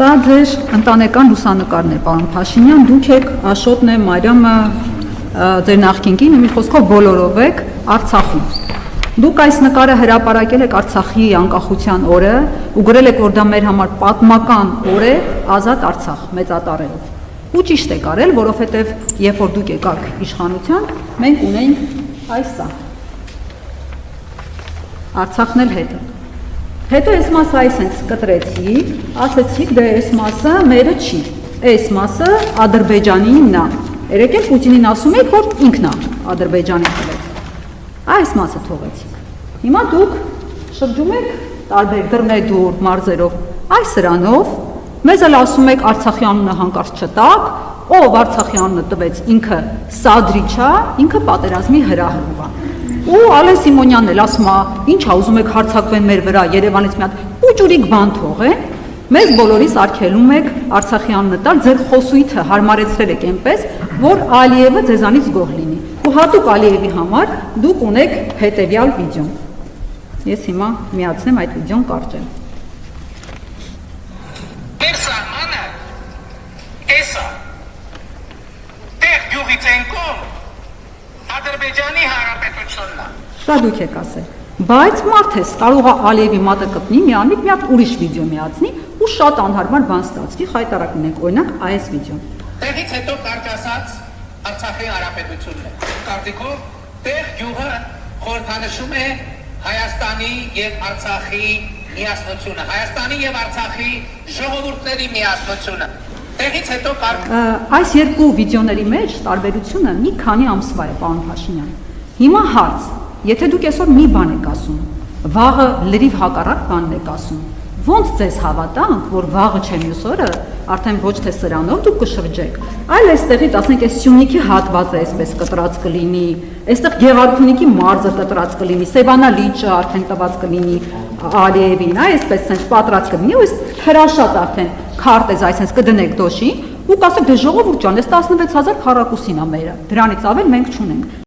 Սա ձեր ընտանեկան լուսանկարն է, պարոն Փաշինյան, դուք եք Աշոտն է, Մարիամը, ձեր նախկինքին, մի խոսքով բոլորով եք Արցախում։ Դուք այս նկարը հրապարակել եք Արցախի անկախության օրը ու գրել եք, որ դա մեր համար պատմական օր է, ազատ Արցախ մեծատառելով։ Ու ճիշտ եք արել, որովհետև երբ որ դուք եկաք իշխանության, մենք ունեինք այս սա։ Արցախն էլ հետը։ Հետո այս մասը այս հենց կտրեցի, ասեցիք դե այս մասը մերը չի, այս մասը Ադրբեջանինն է, երեկ էլ Պուտինին ասում եք, որ ինքն է Ադրբեջանի տվել, այս մասը թողեցիք, հիմա դուք շրջում եք տարբեր դռնեդուր մարզերով, այս սրանով, մեզ էլ ասում եք Արցախի անունը հանկարծ չտակ, ով Արցախի անունը տվեց ինքը սադրիչ է, ինքը պատերազմի հրահրող է։ Ու Ալեն Սիմոնյանն էլ ասում է, ինչ է ուզում եք հարձակվեն մեր վրա Երևանից մի հատ ուջուրիկ բան թողեն, մեզ բոլորիս արգելում եք Արցախի անունը տալ, ձեր խոսույթը հարմարեցրել եք այնպես, որ Ալիևը ձեզանից գոհ լինի։ Ու հատուկ Ալիևի համար դուք ունեք հետևյալ վիդեո։ Ես հիմա միացնեմ այդ վիդեոն կարճեմ։ Մեր սահմանը էսա տեղ գյուղից ենքում Ադրբեջանի Հանրապետությունն է։ Սա դուք եք ասել։ Բայց մարդ ես կարող է Ալիևի մատը կպնի, միանիկ մի հատ ուրիշ վիդեո միացնի ու շատ անհարմար բան ստացվի, խայտարակ ունենք, օրինակ այս վիդեոն։ Տեղից հետո կարճ ասած Արցախի Հանրապետությունն է։ Կարծիքով տեղ գյուղը խորհրդանշում է Հայաստանի եւ Արցախի միասնությունը, Հայաստանի եւ Արցախի ժողովուրդների միասնությունը։ Տեղից հետո այս երկու վիդեոների մեջ տարբերությունը մի քանի ամսվա է, պարոն Փաշինյան։ Հիմա հարց, եթե դուք այսօր մի բան եք ասում, վաղը լրիվ հակառակ բանն եք ասում, ո՞նց ձեզ հավատանք, որ վաղը չէ մյուս օրը, արդեն ոչ թե սրանով դուք կշրջեք, այլ այստեղից, ասենք, այս Սյունիքի հատվածը այսպես կտրած կլինի, այստեղ Գեղարքունիքի մարզը կտրած կլինի, Սևանա լիճը արդեն տված կլինի Ալիևին, այսպես sense պատրած կլինի, ու այս հրաշած արդեն քարտեզ, այսպես կդնեք դոշին, ու կասեք դե ժողովուրդ ջան, այս 16000 քառակուսին է մերը, դրանից ավել մենք չունենք։